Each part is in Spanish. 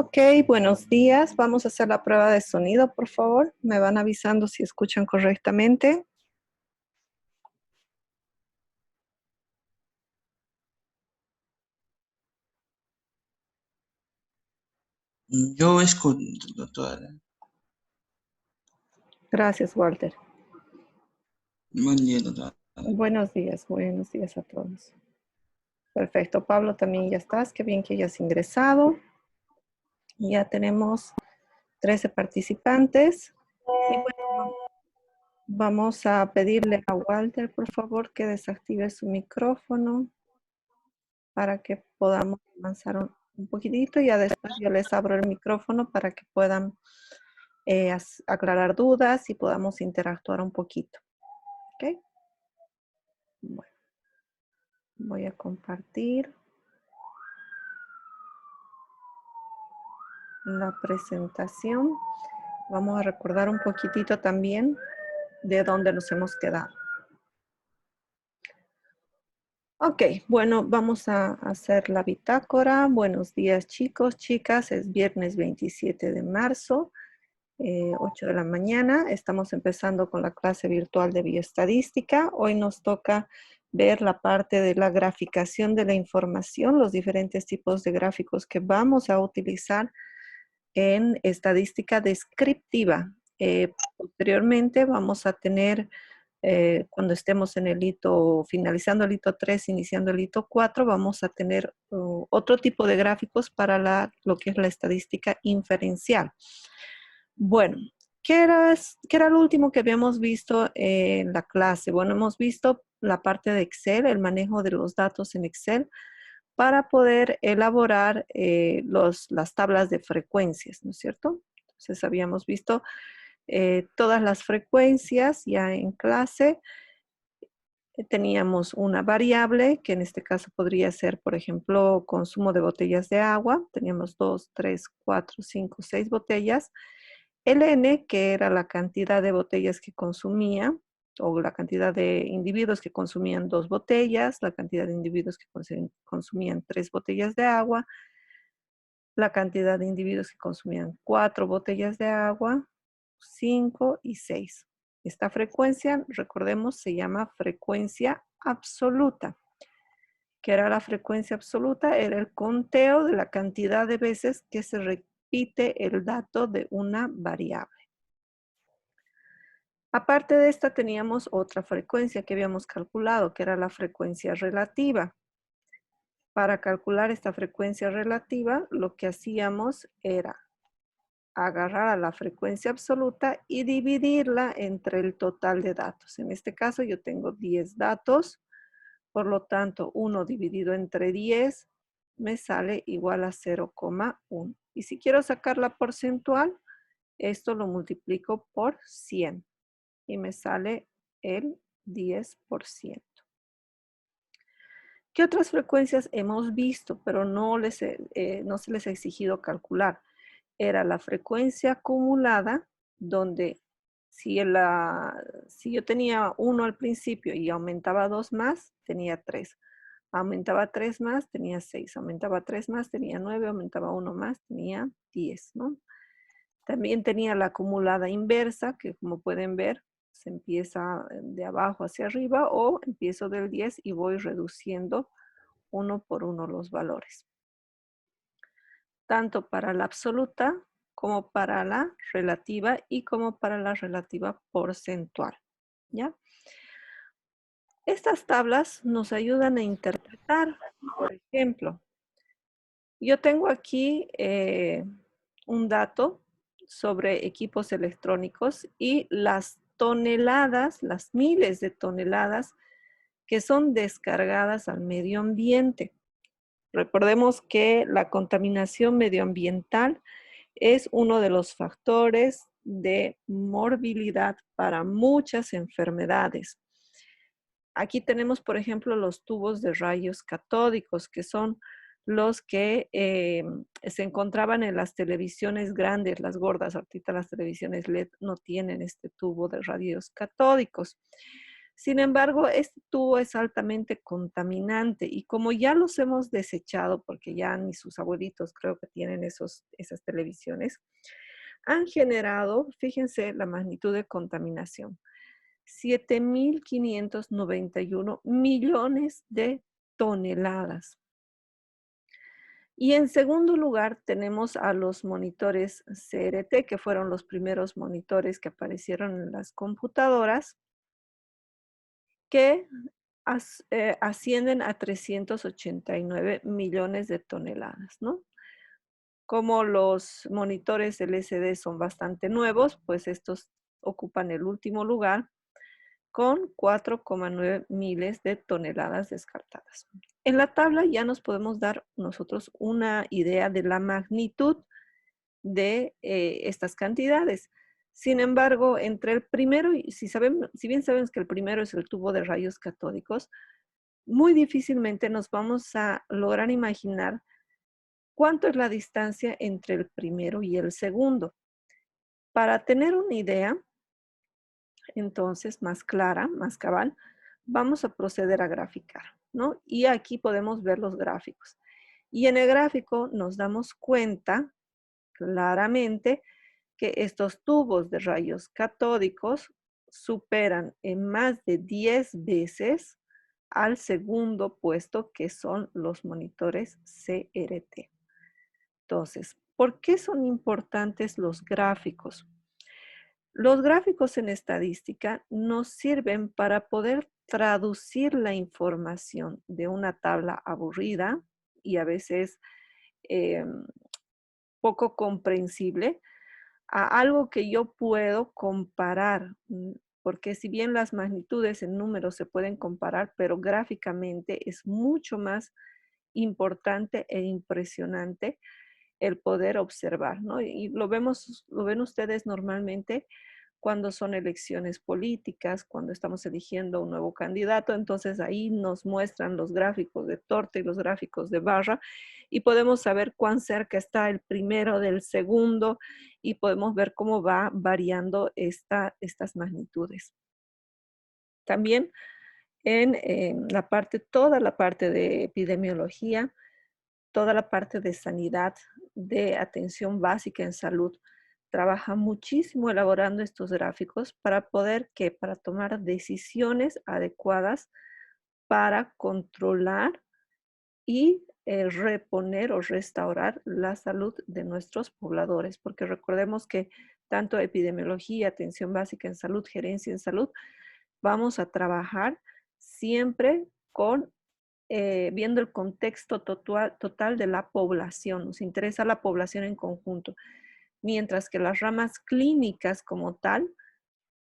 Ok, buenos días. Vamos a hacer la prueba de sonido, por favor. Me van avisando si escuchan correctamente. Yo escucho, doctora. Gracias, Walter. Buen día, doctora. Buenos días a todos. Perfecto, Pablo también ya estás. Qué bien que hayas ingresado. Ya tenemos 13 participantes. Y bueno, vamos a pedirle a Walter, por favor, que desactive su micrófono para que podamos avanzar un poquitito. Ya después yo les abro el micrófono para que puedan aclarar dudas y podamos interactuar un poquito. ¿Ok? Bueno, voy a compartir la presentación. Vamos a recordar un poquitito también de dónde nos hemos quedado. Ok, bueno, vamos a hacer la bitácora. Buenos días, chicos, chicas. Es viernes 27 de marzo, 8 de la mañana. Estamos empezando con la clase virtual de bioestadística. Hoy nos toca ver la parte de la graficación de la información, los diferentes tipos de gráficos que vamos a utilizar en estadística descriptiva. Posteriormente vamos a tener, cuando estemos en el hito, finalizando el hito 3, iniciando el hito 4, vamos a tener otro tipo de gráficos para lo que es la estadística inferencial. Bueno, ¿qué era lo último que habíamos visto en la clase? Bueno, hemos visto la parte de Excel, el manejo de los datos en Excel para poder elaborar las tablas de frecuencias, ¿no es cierto? Entonces habíamos visto todas las frecuencias ya en clase. Teníamos una variable, que en este caso podría ser, por ejemplo, consumo de botellas de agua. Teníamos 2, 3, 4, 5, 6 botellas. El N, que era la cantidad de botellas que consumía, o la cantidad de individuos que consumían 2 botellas, la cantidad de individuos que consumían 3 botellas de agua, la cantidad de individuos que consumían 4 botellas de agua, 5 y 6. Esta frecuencia, recordemos, se llama frecuencia absoluta. ¿Qué era la frecuencia absoluta? Era el conteo de la cantidad de veces que se repite el dato de una variable. Aparte de esta teníamos otra frecuencia que habíamos calculado, que era la frecuencia relativa. Para calcular esta frecuencia relativa, lo que hacíamos era agarrar a la frecuencia absoluta y dividirla entre el total de datos. En este caso yo tengo 10 datos, por lo tanto 1 dividido entre 10 me sale igual a 0,1. Y si quiero sacar la porcentual, esto lo multiplico por 100 y me sale el 10%. ¿Qué otras frecuencias hemos visto, pero no se les ha exigido calcular? Era la frecuencia acumulada, donde si yo tenía 1 al principio y aumentaba 2 más, tenía 3. Aumentaba 3 más, tenía 6. Aumentaba 3 más, tenía 9. Aumentaba 1 más, tenía 10, ¿no? También tenía la acumulada inversa, que como pueden ver, se empieza de abajo hacia arriba, o empiezo del 10 y voy reduciendo uno por uno los valores. Tanto para la absoluta como para la relativa y como para la relativa porcentual, ¿ya? Estas tablas nos ayudan a interpretar, por ejemplo, yo tengo aquí un dato sobre equipos electrónicos y las toneladas, las miles de toneladas que son descargadas al medio ambiente. Recordemos que la contaminación medioambiental es uno de los factores de morbilidad para muchas enfermedades. Aquí tenemos, por ejemplo, los tubos de rayos catódicos, que son los que se encontraban en las televisiones grandes, las gordas. Ahorita las televisiones LED no tienen este tubo de rayos catódicos. Sin embargo, este tubo es altamente contaminante y como ya los hemos desechado, porque ya ni sus abuelitos creo que tienen esas televisiones, han generado, fíjense la magnitud de contaminación, 7.591 millones de toneladas. Y en segundo lugar tenemos a los monitores CRT, que fueron los primeros monitores que aparecieron en las computadoras, que ascienden a 389 millones de toneladas, ¿no? Como los monitores LCD son bastante nuevos, pues estos ocupan el último lugar con 4,9 miles de toneladas descartadas. En la tabla ya nos podemos dar nosotros una idea de la magnitud de estas cantidades. Sin embargo, entre el primero, y si bien sabemos que el primero es el tubo de rayos catódicos, muy difícilmente nos vamos a lograr imaginar cuánto es la distancia entre el primero y el segundo. Para tener una idea, entonces, más clara, más cabal, vamos a proceder a graficar, ¿no? Y aquí podemos ver los gráficos. Y en el gráfico nos damos cuenta claramente que estos tubos de rayos catódicos superan en más de 10 veces al segundo puesto, que son los monitores CRT. Entonces, ¿por qué son importantes los gráficos? Los gráficos en estadística nos sirven para poder traducir la información de una tabla aburrida y a veces poco comprensible a algo que yo puedo comparar, porque si bien las magnitudes en números se pueden comparar, pero gráficamente es mucho más importante e impresionante el poder observar, ¿no? Y lo ven ustedes normalmente cuando son elecciones políticas, cuando estamos eligiendo un nuevo candidato, entonces ahí nos muestran los gráficos de torta y los gráficos de barra y podemos saber cuán cerca está el primero del segundo y podemos ver cómo va variando estas magnitudes. También en toda la parte de epidemiología, toda la parte de sanidad, de atención básica en salud, trabaja muchísimo elaborando estos gráficos para para tomar decisiones adecuadas para controlar y reponer o restaurar la salud de nuestros pobladores, porque recordemos que tanto epidemiología, atención básica en salud, gerencia en salud, vamos a trabajar siempre viendo el contexto total de la población. Nos interesa la población en conjunto, mientras que las ramas clínicas como tal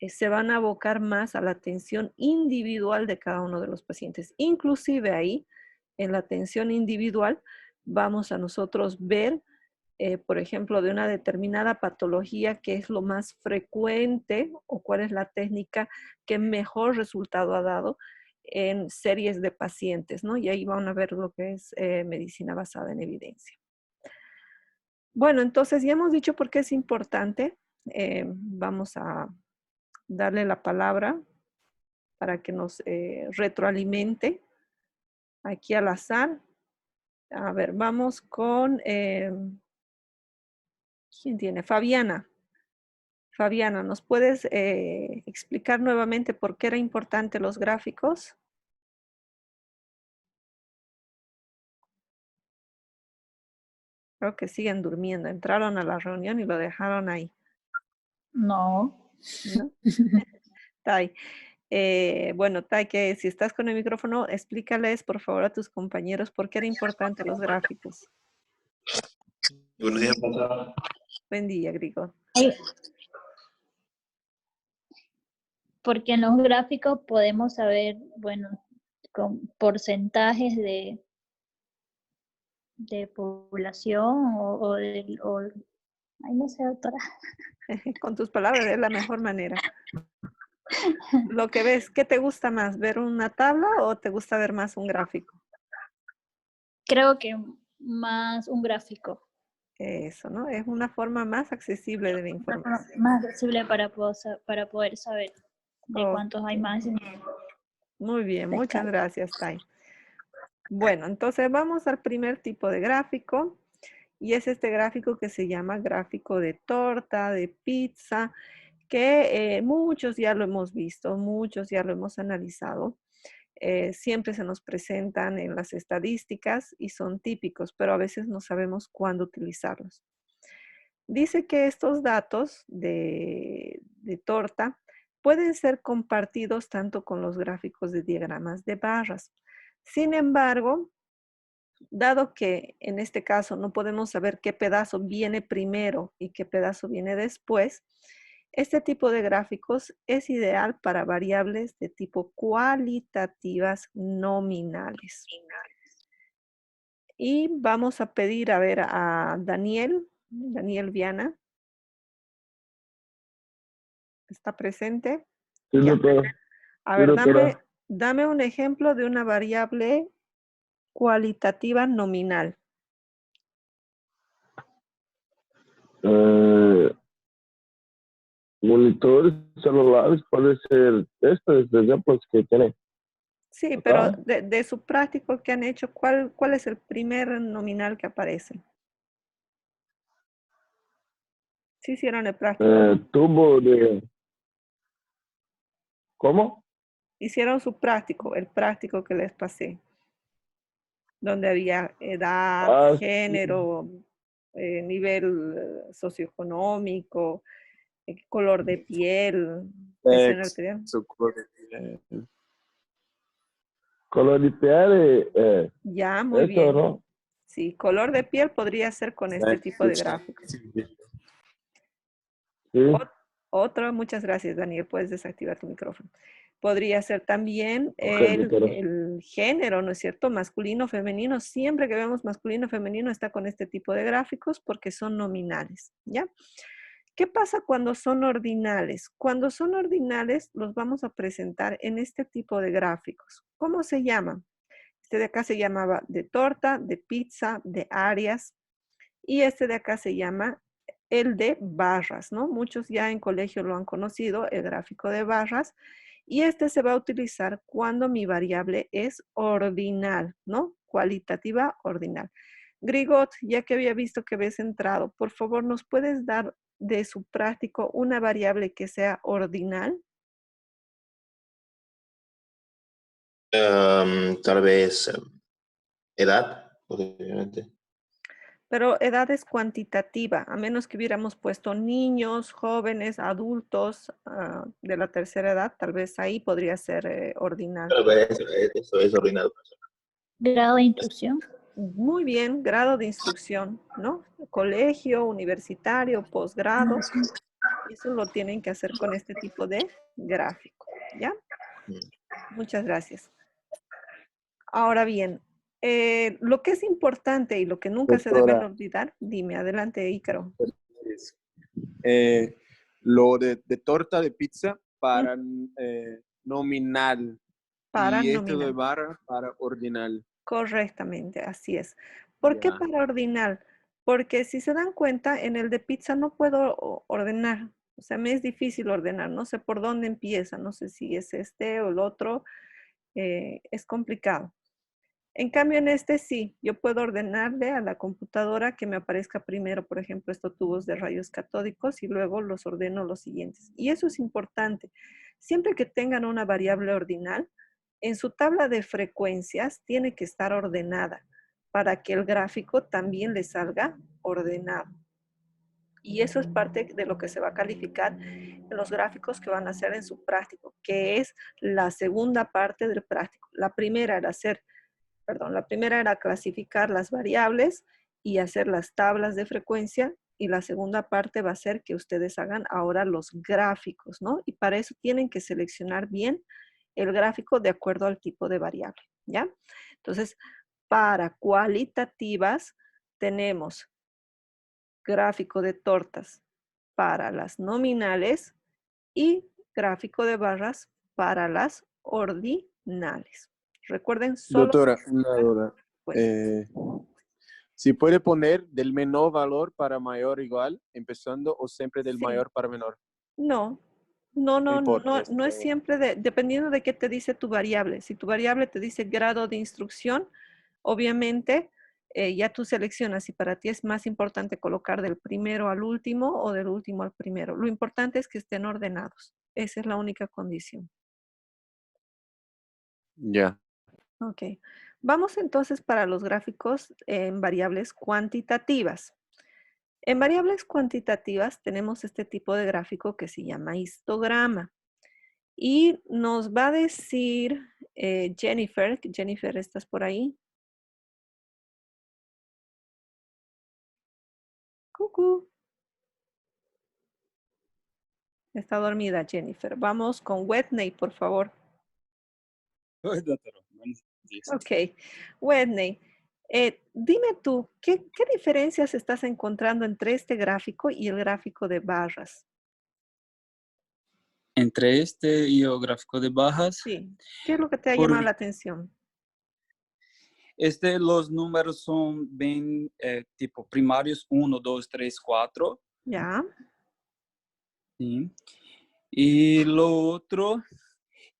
se van a abocar más a la atención individual de cada uno de los pacientes. Inclusive ahí, en la atención individual, vamos a nosotros ver, por ejemplo, de una determinada patología, qué es lo más frecuente o cuál es la técnica que mejor resultado ha dado en series de pacientes, ¿no? Y ahí van a ver lo que es medicina basada en evidencia. Bueno, entonces ya hemos dicho por qué es importante. Vamos a darle la palabra para que nos retroalimente aquí al azar. A ver, vamos con, ¿quién tiene? Fabiana. Fabiana, ¿nos puedes explicar nuevamente por qué era importante los gráficos? Creo que siguen durmiendo. Entraron a la reunión y lo dejaron ahí. No. ¿No? Tai. Bueno, Tai, que si estás con el micrófono, explícales por favor a tus compañeros por qué era importante los gráficos. Buenos días, pastor. Buen día, Grigor. Porque en los gráficos podemos saber, bueno, con porcentajes de población ay, no sé, doctora. Con tus palabras es la mejor manera. Lo que ves, ¿qué te gusta más? ¿Ver una tabla o te gusta ver más un gráfico? Creo que más un gráfico. Eso, ¿no? Es una forma más accesible de la información. Más accesible para poder saber de Ok. cuántos hay más. Muy bien, muchas Pescado. gracias, Tai. Bueno, entonces vamos al primer tipo de gráfico y es este gráfico que se llama gráfico de torta, de pizza, que muchos ya lo hemos visto, muchos ya lo hemos analizado. Siempre se nos presentan en las estadísticas y son típicos, pero a veces no sabemos cuándo utilizarlos. Dice que estos datos de torta pueden ser compartidos tanto con los gráficos de diagramas de barras. Sin embargo, dado que en este caso no podemos saber qué pedazo viene primero y qué pedazo viene después, este tipo de gráficos es ideal para variables de tipo cualitativas nominales. Y vamos a pedir a ver a Daniel Viana. ¿Está presente? Sí, Ya. doctora. A Sí, ver, doctora. dame un ejemplo de una variable cualitativa nominal. Monitores celulares puede ser estos ejemplos que tiene Sí, pero acá. de su práctico que han hecho, ¿cuál es el primer nominal que aparece? Sí hicieron el práctico, ¿no? Tubo de... ¿Cómo? Hicieron su práctico, el práctico que les pasé, donde había edad, Sí. género, nivel socioeconómico, color de piel, presión arterial. Color de piel, Ya, muy eso, bien. ¿no? Sí, color de piel podría ser con este tipo de gráficos. Sí. Otro, muchas gracias, Daniel, puedes desactivar tu micrófono. Podría ser también Ok, doctora. el género, ¿no es cierto? Masculino, femenino. Siempre que vemos masculino, femenino está con este tipo de gráficos porque son nominales, ¿ya? ¿Qué pasa cuando son ordinales? Cuando son ordinales los vamos a presentar en este tipo de gráficos. ¿Cómo se llama? Este de acá se llamaba de torta, de pizza, de áreas. Y este de acá se llama el de barras, ¿no? Muchos ya en colegio lo han conocido, el gráfico de barras. Y este se va a utilizar cuando mi variable es ordinal, ¿no? Cualitativa ordinal. Grigot, ya que había visto que habías entrado, por favor, ¿nos puedes dar de su práctico una variable que sea ordinal? Tal vez edad, posiblemente. Pero edad es cuantitativa, a menos que hubiéramos puesto niños, jóvenes, adultos de la tercera edad, tal vez ahí podría ser ordinal. Tal vez eso es ordinario. Grado de instrucción. Muy bien, grado de instrucción, ¿no? Colegio, universitario, posgrado, eso lo tienen que hacer con este tipo de gráfico, ¿ya? Muchas gracias. Ahora bien, lo que es importante y lo que nunca se deben Doctora, olvidar, dime, adelante, Ícaro. lo de torta de pizza para Mm, nominal Para y esto de nominal. barra para ordinal. Correctamente, así es. ¿Por qué Ya. para ordinar? Porque si se dan cuenta, en el de pizza no puedo ordenar. O sea, me es difícil ordenar. No sé por dónde empieza. No sé si es este o el otro. Es complicado. En cambio, en este sí, yo puedo ordenarle a la computadora que me aparezca primero, por ejemplo, estos tubos de rayos catódicos y luego los ordeno los siguientes. Y eso es importante. Siempre que tengan una variable ordinal, en su tabla de frecuencias tiene que estar ordenada para que el gráfico también le salga ordenado. Y eso es parte de lo que se va a calificar en los gráficos que van a hacer en su práctico, que es la segunda parte del práctico. La primera era clasificar las variables y hacer las tablas de frecuencia, y la segunda parte va a ser que ustedes hagan ahora los gráficos, ¿no? Y para eso tienen que seleccionar bien el gráfico de acuerdo al tipo de variable, ¿ya? Entonces, para cualitativas tenemos gráfico de tortas para las nominales y gráfico de barras para las ordinales. Recuerden, solo Doctora, una duda. frecuencias. Si puede poner del menor valor para mayor igual, empezando o siempre del Sí, mayor para menor. no, No importa. No es siempre dependiendo de qué te dice tu variable. Si tu variable te dice grado de instrucción, obviamente ya tú seleccionas si para ti es más importante colocar del primero al último o del último al primero. Lo importante es que estén ordenados. Esa es la única condición. Ya. Ok. Vamos entonces para los gráficos en variables cuantitativas. En variables cuantitativas tenemos este tipo de gráfico que se llama histograma. Y nos va a decir Jennifer, Jennifer, ¿estás por ahí? Cucú. Está dormida Jennifer. Vamos con Whitney, por favor. Oi, doutora. Buenos dias. Ok. Whitney, dime tú, ¿qué diferencias estás encontrando entre este gráfico y el gráfico de barras? Entre este e o gráfico de barras, Sí. ¿Qué es lo que te ha Por- llamado la atención? los números son bem, tipo, primários, 1, 2, 3, 4. Ya. Sim. E o outro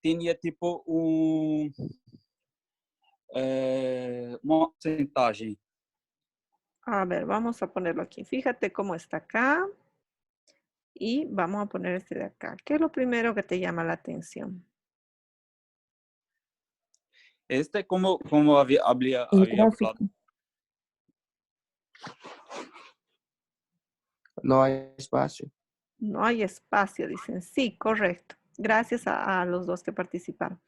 tinha tipo uma porcentagem. A ver, vamos a ponerlo aquí. Fíjate cómo está acá. Y vamos a poner este de acá. ¿Qué es lo primero que te llama la atención? Este, como havia El falado, gráfico. No hay espacio. No hay espacio, dicen. Sí, correcto. Gracias a los dos que participaron.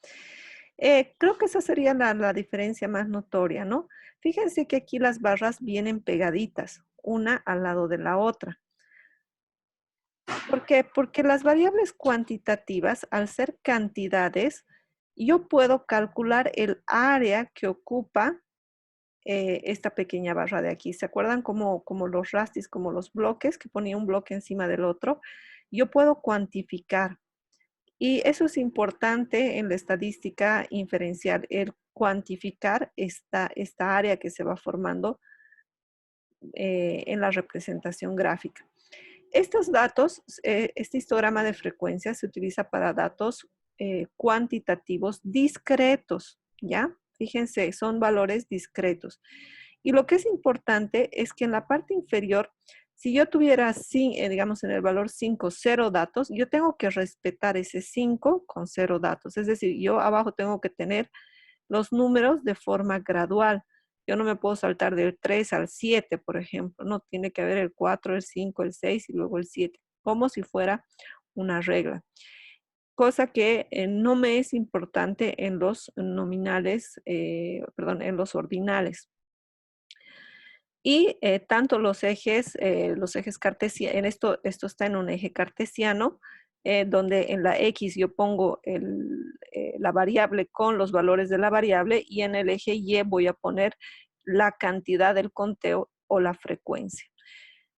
Creo que esa sería la diferencia más notoria, ¿no? Fíjense que aquí las barras vienen pegaditas, una al lado de la otra. ¿Por qué? Porque las variables cuantitativas, al ser cantidades, yo puedo calcular el área que ocupa esta pequeña barra de aquí. ¿Se acuerdan como los rastis, como los bloques, que ponía un bloque encima del otro? Yo puedo cuantificar. Y eso es importante en la estadística inferencial, el cuantificar esta área que se va formando en la representación gráfica. Estos datos, este histograma de frecuencia se utiliza para datos cuantitativos discretos, ¿ya? Fíjense, son valores discretos. Y lo que es importante es que en la parte inferior, si yo tuviera, digamos, en el valor 5, 0 datos, yo tengo que respetar ese 5 con 0 datos. Es decir, yo abajo tengo que tener los números de forma gradual. Yo no me puedo saltar del 3 al 7, por ejemplo. No, tiene que haber el 4, el 5, el 6 y luego el 7, como si fuera una regla. Cosa que no me es importante en los nominales, en los ordinales. Y tanto los ejes cartesianos, esto está en un eje cartesiano, donde en la X yo pongo la variable con los valores de la variable y en el eje Y voy a poner la cantidad del conteo o la frecuencia.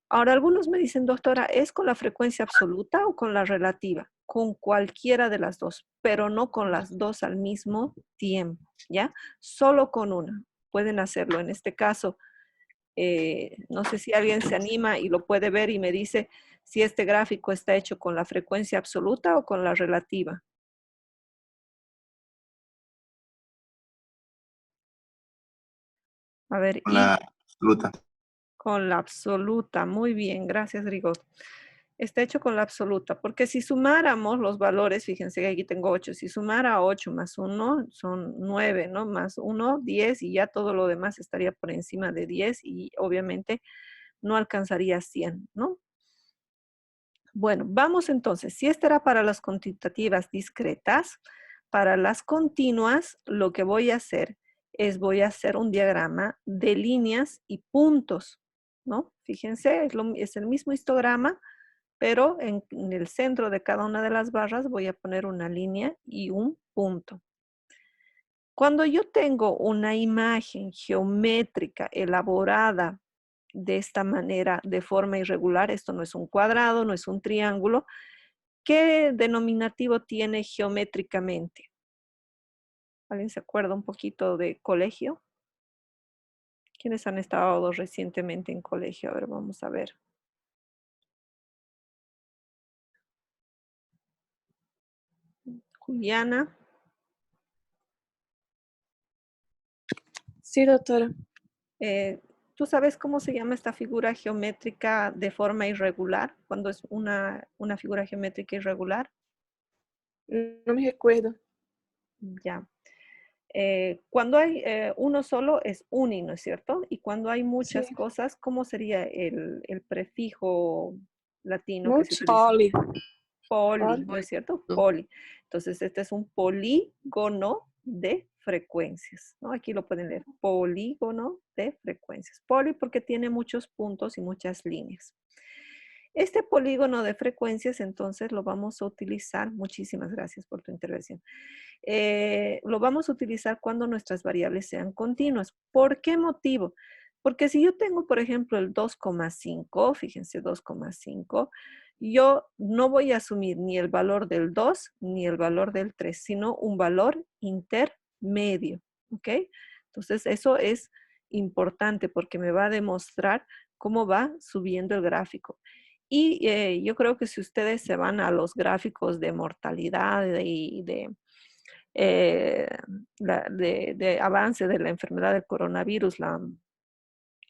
Ahora, algunos me dicen, doctora, ¿es con la frecuencia absoluta o con la relativa? Con cualquiera de las dos, pero no con las dos al mismo tiempo, ¿ya? Solo con una. Pueden hacerlo. En este caso, no sé si alguien se anima y lo puede ver y me dice si este gráfico está hecho con la frecuencia absoluta o con la relativa. A ver, La absoluta. con la absoluta. Muy bien, gracias, Rigo. Está hecho con la absoluta, porque si sumáramos los valores, fíjense que aquí tengo 8, si sumara 8 más 1 son 9, ¿no? Más 1, 10 y ya todo lo demás estaría por encima de 10 y obviamente no alcanzaría 100, ¿no? Bueno, vamos entonces. Si esta era para las cuantitativas discretas, para las continuas, lo que voy a hacer es voy a hacer un diagrama de líneas y puntos, ¿no? Fíjense, es el mismo histograma, pero en el centro de cada una de las barras voy a poner una línea y un punto. Cuando yo tengo una imagen geométrica elaborada de esta manera, de forma irregular, esto no es un cuadrado, no es un triángulo, ¿qué denominativo tiene geométricamente? ¿Alguien se acuerda un poquito de colegio? ¿Quiénes han estado recientemente en colegio? A ver, vamos a ver. Juliana. Sí, doctora. ¿Tú sabes cómo se llama esta figura geométrica de forma irregular? Cuando es una figura geométrica irregular. No me recuerdo. Ya. Cuando hay uno solo es uni, ¿no es cierto? Y cuando hay muchas Sí. cosas, ¿cómo sería el prefijo latino que se Mucho. utiliza? Poli. Poli, ¿no es cierto? Poli. Entonces, este es un polígono de frecuencias, ¿no? Aquí lo pueden leer, polígono de frecuencias. Poli porque tiene muchos puntos y muchas líneas. Este polígono de frecuencias, entonces, lo vamos a utilizar. Muchísimas gracias por tu intervención. Lo vamos a utilizar cuando nuestras variables sean continuas. ¿Por qué motivo? Porque si yo tengo, por ejemplo, el 2,5, fíjense, 2,5, yo no voy a asumir ni el valor del 2 ni el valor del 3, sino un valor intermedio, ¿ok? Entonces, eso es importante porque me va a demostrar cómo va subiendo el gráfico. Y yo creo que si ustedes se van a los gráficos de mortalidad y de avance de la enfermedad del coronavirus,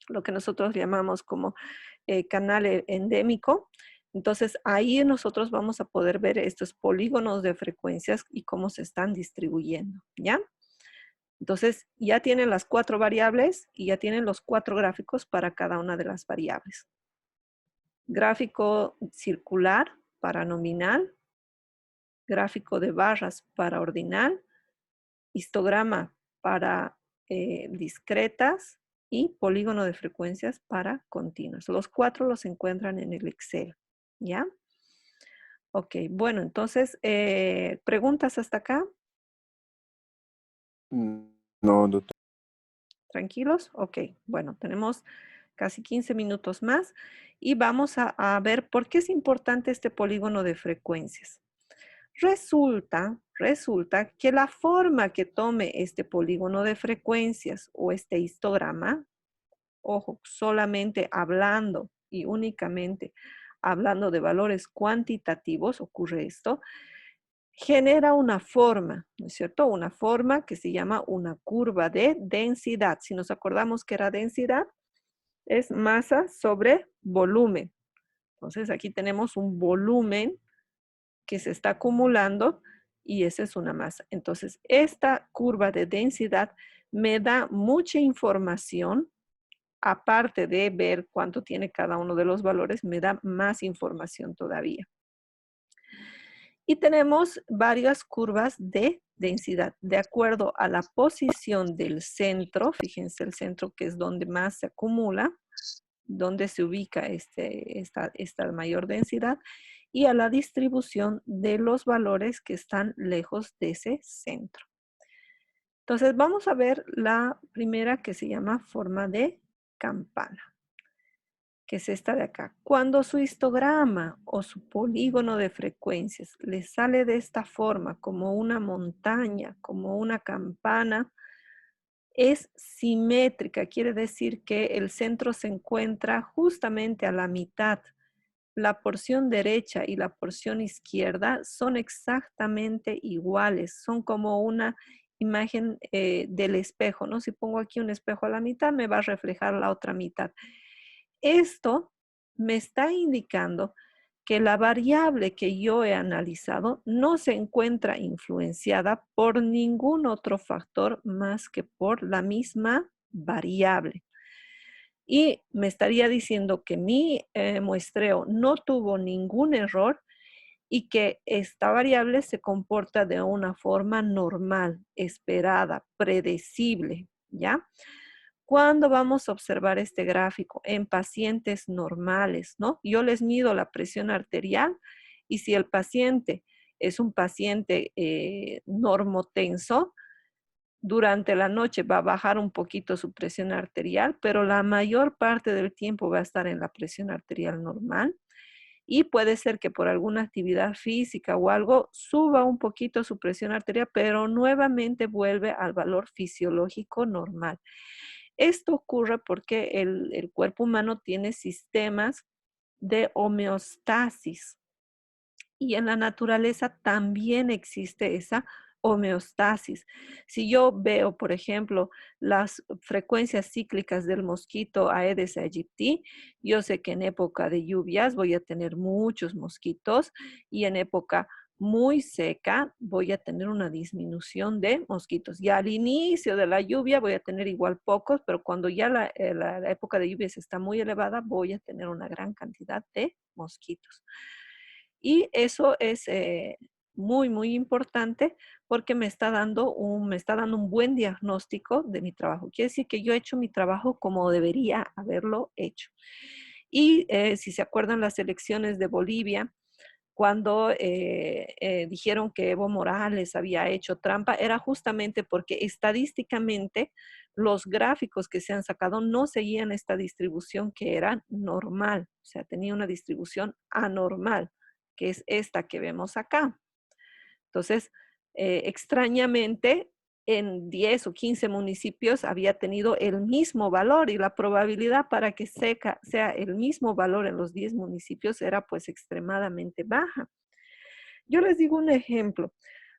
lo que nosotros llamamos como canal endémico. Entonces, ahí nosotros vamos a poder ver estos polígonos de frecuencias y cómo se están distribuyendo, ¿ya? Entonces, ya tienen las 4 variables y ya tienen los 4 gráficos para cada una de las variables. Gráfico circular para nominal, gráfico de barras para ordinal, histograma para discretas y polígono de frecuencias para continuas. Los 4 los encuentran en el Excel, ¿ya? Ok, bueno, entonces, ¿preguntas hasta acá? No, doctor. ¿Tranquilos? Ok, bueno, tenemos casi 15 minutos más y vamos a ver por qué es importante este polígono de frecuencias. Resulta que la forma que tome este polígono de frecuencias o este histograma, ojo, solamente hablando y únicamente hablando de valores cuantitativos, ocurre esto, genera una forma, ¿no es cierto? Una forma que se llama una curva de densidad. Si nos acordamos que era densidad, es masa sobre volumen. Entonces aquí tenemos un volumen que se está acumulando y esa es una masa. Entonces, esta curva de densidad me da mucha información, aparte de ver cuánto tiene cada uno de los valores, me da más información todavía. Y tenemos varias curvas de densidad, de acuerdo a la posición del centro, fíjense el centro que es donde más se acumula, donde se ubica esta mayor densidad, y a la distribución de los valores que están lejos de ese centro. Entonces vamos a ver la primera que se llama forma de campana, que es esta de acá. Cuando su histograma o su polígono de frecuencias le sale de esta forma, como una montaña, como una campana, es simétrica, quiere decir que el centro se encuentra justamente a la mitad. La porción derecha y la porción izquierda son exactamente iguales, son como una imagen del espejo, ¿no? Si pongo aquí un espejo a la mitad, me va a reflejar la otra mitad. Esto me está indicando que la variable que yo he analizado no se encuentra influenciada por ningún otro factor más que por la misma variable. Y me estaría diciendo que mi muestreo no tuvo ningún error y que esta variable se comporta de una forma normal, esperada, predecible, ¿ya? ¿Cuándo vamos a observar este gráfico? En pacientes normales, ¿no? Yo les mido la presión arterial y si el paciente es un paciente normotenso, durante la noche va a bajar un poquito su presión arterial, pero la mayor parte del tiempo va a estar en la presión arterial normal. Y puede ser que por alguna actividad física o algo suba un poquito su presión arterial, pero nuevamente vuelve al valor fisiológico normal. Esto ocurre porque el cuerpo humano tiene sistemas de homeostasis Y en la naturaleza también existe esa homeostasis. Si yo veo, por ejemplo, las frecuencias cíclicas del mosquito Aedes aegypti, yo sé que en época de lluvias voy a tener muchos mosquitos y en época muy seca voy a tener una disminución de mosquitos. Ya al inicio de la lluvia voy a tener igual pocos, pero cuando ya la época de lluvias está muy elevada, voy a tener una gran cantidad de mosquitos. Y eso es muy, muy importante porque me está dando un buen diagnóstico de mi trabajo. Quiere decir que yo he hecho mi trabajo como debería haberlo hecho. Y si se acuerdan las elecciones de Bolivia, cuando dijeron que Evo Morales había hecho trampa, era justamente porque estadísticamente los gráficos que se han sacado no seguían esta distribución que era normal, o sea, tenía una distribución anormal, que es esta que vemos acá. Entonces, extrañamente, en 10 o 15 municipios había tenido el mismo valor y la probabilidad para que sea el mismo valor en los 10 municipios era pues extremadamente baja. Yo les digo un ejemplo.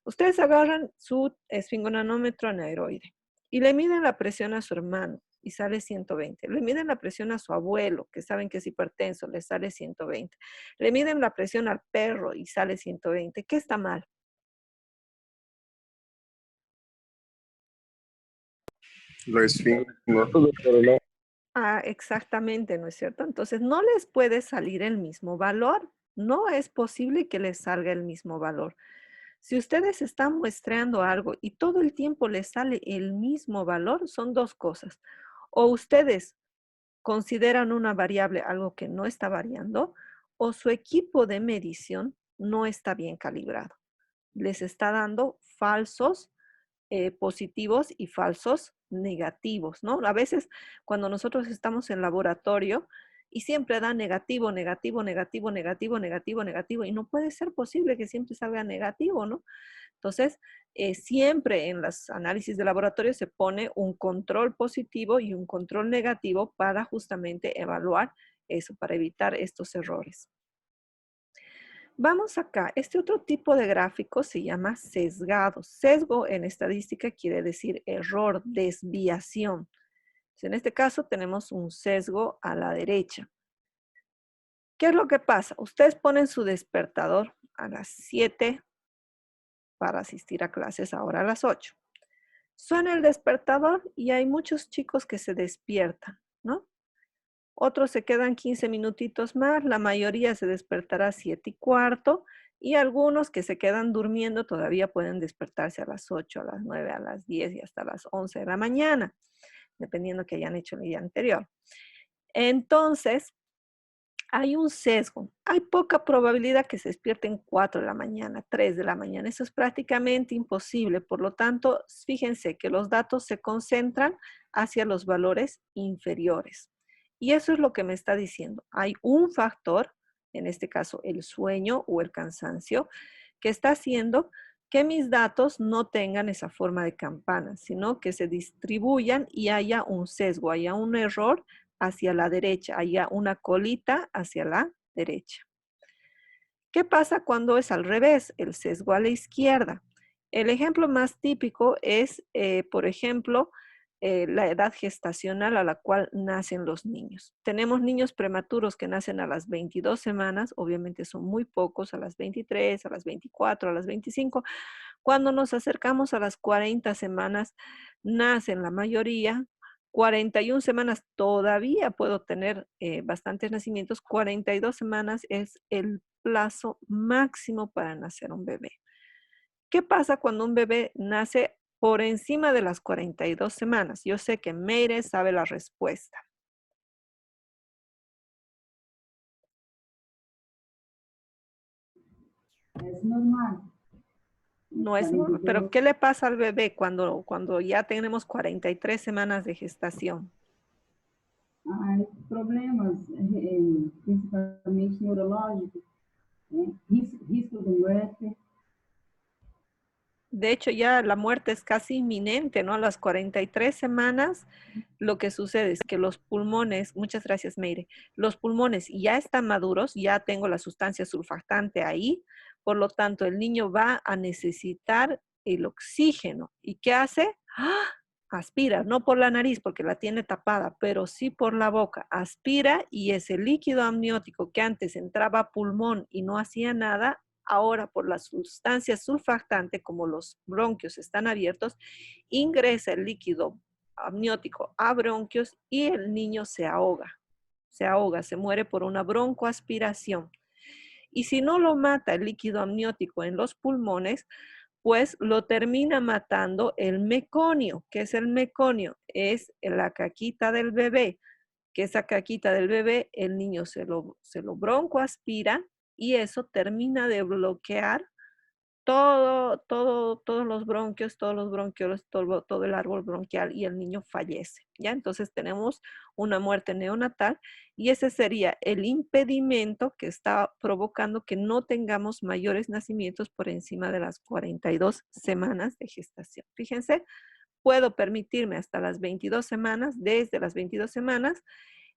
Ustedes agarran su esfingonanómetro aneroide y le miden la presión a su hermano y sale 120. Le miden la presión a su abuelo, que saben que es hipertenso, le sale 120. Le miden la presión al perro y sale 120. ¿Qué está mal? Lo esfingo. ¿No? Ah, exactamente, ¿no es cierto? Entonces, no les puede salir el mismo valor. No es posible que les salga el mismo valor. Si ustedes están muestreando algo y todo el tiempo les sale el mismo valor, son dos cosas. O ustedes consideran una variable algo que no está variando, o su equipo de medición no está bien calibrado. Les está dando falsos positivos y falsos negativos, ¿no? A veces cuando nosotros estamos en laboratorio y siempre da negativo, negativo, negativo, negativo, negativo, negativo, y no puede ser posible que siempre salga negativo, ¿no? Entonces, siempre en los análisis de laboratorio se pone un control positivo y un control negativo para justamente evaluar eso, para evitar estos errores. Vamos acá. Este otro tipo de gráfico se llama sesgado. Sesgo en estadística quiere decir error, desviación. En este caso tenemos un sesgo a la derecha. ¿Qué es lo que pasa? Ustedes ponen su despertador a las 7 para asistir a clases ahora a las 8. Suena el despertador y hay muchos chicos que se despiertan, ¿no? Otros se quedan 15 minutitos más, la mayoría se despertará a 7:15 y algunos que se quedan durmiendo todavía pueden despertarse a las 8, a las 9, a las 10 y hasta las 11 de la mañana, dependiendo que hayan hecho el día anterior. Entonces, hay un sesgo. Hay poca probabilidad que se despierten 4 de la mañana, 3 de la mañana. Eso es prácticamente imposible. Por lo tanto, fíjense que los datos se concentran hacia los valores inferiores. Y eso es lo que me está diciendo. Hay un factor, en este caso el sueño o el cansancio, que está haciendo que mis datos no tengan esa forma de campana, sino que se distribuyan y haya un sesgo, haya un error hacia la derecha, haya una colita hacia la derecha. ¿Qué pasa cuando es al revés? El sesgo a la izquierda. El ejemplo más típico es, por ejemplo, la edad gestacional a la cual nacen los niños. Tenemos niños prematuros que nacen a las 22 semanas, obviamente son muy pocos, a las 23, a las 24, a las 25. Cuando nos acercamos a las 40 semanas, nacen la mayoría. 41 semanas todavía puedo tener bastantes nacimientos. 42 semanas es el plazo máximo para nacer un bebé. ¿Qué pasa cuando un bebé nace por encima de las 42 semanas? Yo sé que Meire sabe la respuesta. Es normal. No es normal. Pero ¿qué le pasa al bebé cuando ya tenemos 43 semanas de gestación? Hay problemas, principalmente neurológicos, risco de muerte. De hecho, ya la muerte es casi inminente, ¿no? A las 43 semanas, lo que sucede es que los pulmones, muchas gracias, Meire, los pulmones ya están maduros, ya tengo la sustancia surfactante ahí, Por lo tanto, el niño va a necesitar el oxígeno. ¿Y qué hace? ¡Ah! Aspira, no por la nariz porque la tiene tapada, pero sí por la boca. Aspira y ese líquido amniótico que antes entraba a pulmón y no hacía nada, ahora por la sustancia surfactante, como los bronquios están abiertos, ingresa el líquido amniótico a bronquios y el niño se ahoga, se muere por una broncoaspiración. Y si no lo mata el líquido amniótico en los pulmones, pues lo termina matando el meconio. ¿Qué es el meconio? Es la caquita del bebé, que esa caquita del bebé el niño se lo broncoaspira y eso termina de bloquear todos los bronquios, todos los bronquiolos, todo el árbol bronquial y el niño fallece. ¿Ya? Entonces tenemos una muerte neonatal y ese sería el impedimento que está provocando que no tengamos mayores nacimientos por encima de las 42 semanas de gestación. Fíjense, puedo permitirme hasta las 22 semanas, desde las 22 semanas,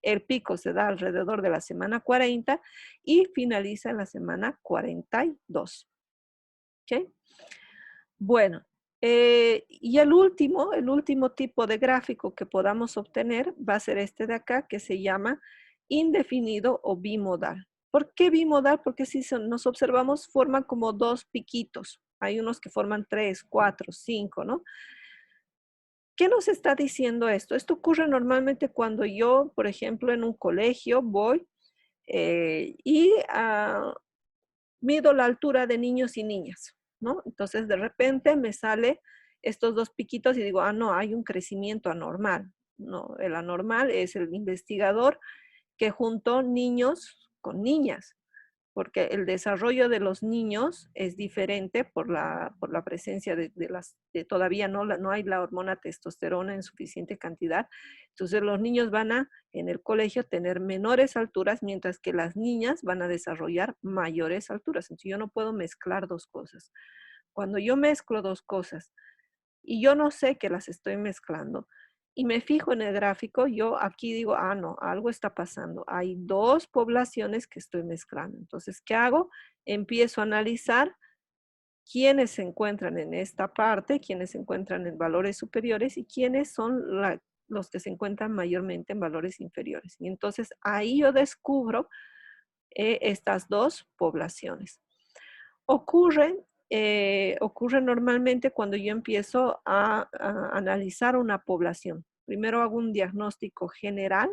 el pico se da alrededor de la semana 40 y finaliza en la semana 42. ¿Ok? Bueno, y el último tipo de gráfico que podamos obtener va a ser este de acá, que se llama indefinido o bimodal. ¿Por qué bimodal? Porque si nos observamos, forman como dos piquitos. Hay unos que forman 3, 4, 5, ¿no? ¿Qué nos está diciendo esto? Esto ocurre normalmente cuando yo, por ejemplo, en un colegio voy y mido la altura de niños y niñas, ¿no? Entonces, de repente me sale estos dos piquitos y digo, ah, no, hay un crecimiento anormal. No, el anormal es el investigador que juntó niños con niñas, porque el desarrollo de los niños es diferente por la presencia de todavía no hay la hormona testosterona en suficiente cantidad. Entonces los niños van a, en el colegio, tener menores alturas, mientras que las niñas van a desarrollar mayores alturas. Entonces yo no puedo mezclar dos cosas. Cuando yo mezclo dos cosas y yo no sé que las estoy mezclando, y me fijo en el gráfico, yo aquí digo, ah, no, algo está pasando. Hay dos poblaciones que estoy mezclando. Entonces, ¿qué hago? Empiezo a analizar quiénes se encuentran en esta parte, quiénes se encuentran en valores superiores y quiénes son los que se encuentran mayormente en valores inferiores. Y entonces ahí yo descubro estas dos poblaciones. Ocurre normalmente cuando yo empiezo a analizar una población. Primero hago un diagnóstico general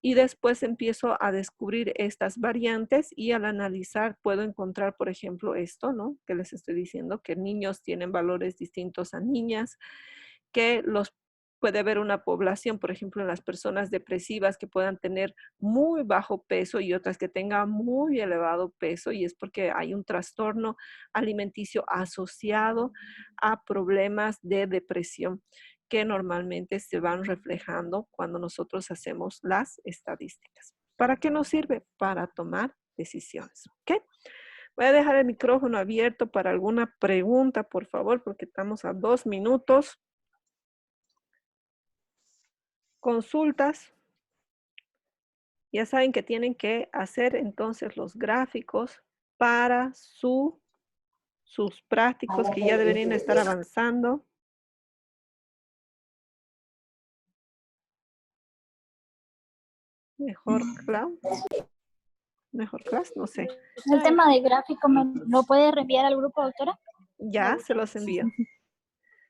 y después empiezo a descubrir estas variantes y al analizar puedo encontrar, por ejemplo, esto, ¿no? Que les estoy diciendo, que niños tienen valores distintos a niñas, que puede haber una población, por ejemplo, en las personas depresivas que puedan tener muy bajo peso y otras que tengan muy elevado peso, y es porque hay un trastorno alimenticio asociado a problemas de depresión que normalmente se van reflejando cuando nosotros hacemos las estadísticas. ¿Para qué nos sirve? Para tomar decisiones. ¿Ok? Voy a dejar el micrófono abierto para alguna pregunta, por favor, porque estamos a 2 minutos. Consultas. Ya saben que tienen que hacer entonces los gráficos para sus prácticos que ya deberían estar avanzando. Mejor clase, no sé. El tema de gráfico, ¿me lo puede reenviar al grupo, doctora? Ya, se los envío.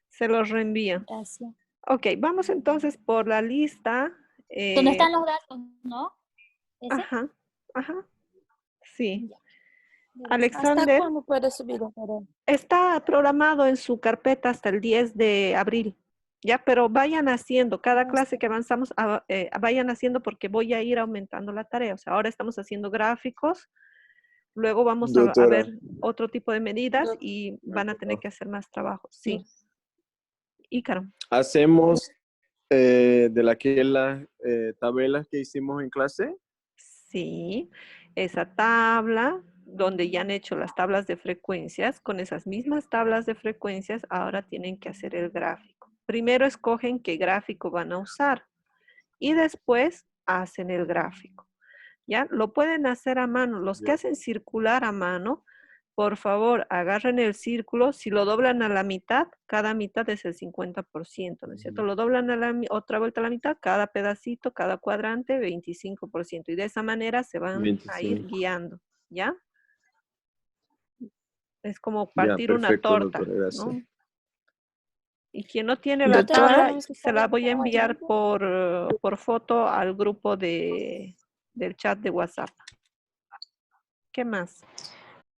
Se los reenvío. Gracias. Ok, vamos entonces por la lista. ¿Dónde están los datos, no? ¿Ese? Ajá, ajá. Sí. ¿Hasta Alexander, cuándo puede subir, doctora? está programado en su carpeta hasta el 10 de abril. Ya, pero vayan haciendo, cada clase que avanzamos, vayan haciendo porque voy a ir aumentando la tarea. O sea, ahora estamos haciendo gráficos, luego vamos a ver otro tipo de medidas y van a tener que hacer más trabajo. Sí. Ícaro. ¿Hacemos de las tabelas que hicimos en clase? Sí, esa tabla donde ya han hecho las tablas de frecuencias, con esas mismas tablas de frecuencias, ahora tienen que hacer el gráfico. Primero escogen qué gráfico van a usar y después hacen el gráfico. ¿Ya? Lo pueden hacer a mano. Los que hacen circular a mano, por favor, agarren el círculo. Si lo doblan a la mitad, cada mitad es el 50%, ¿no es cierto? Lo doblan a la otra vuelta a la mitad, cada pedacito, cada cuadrante, 25%. Y de esa manera se van a ir 25. guiando, ¿ya? Es como Ya, partir una perfecto, torta, doctora, gracias. ¿no? Y quien no tiene la Doctora. tabla, se la voy a enviar por foto al grupo del chat de WhatsApp. ¿Qué más?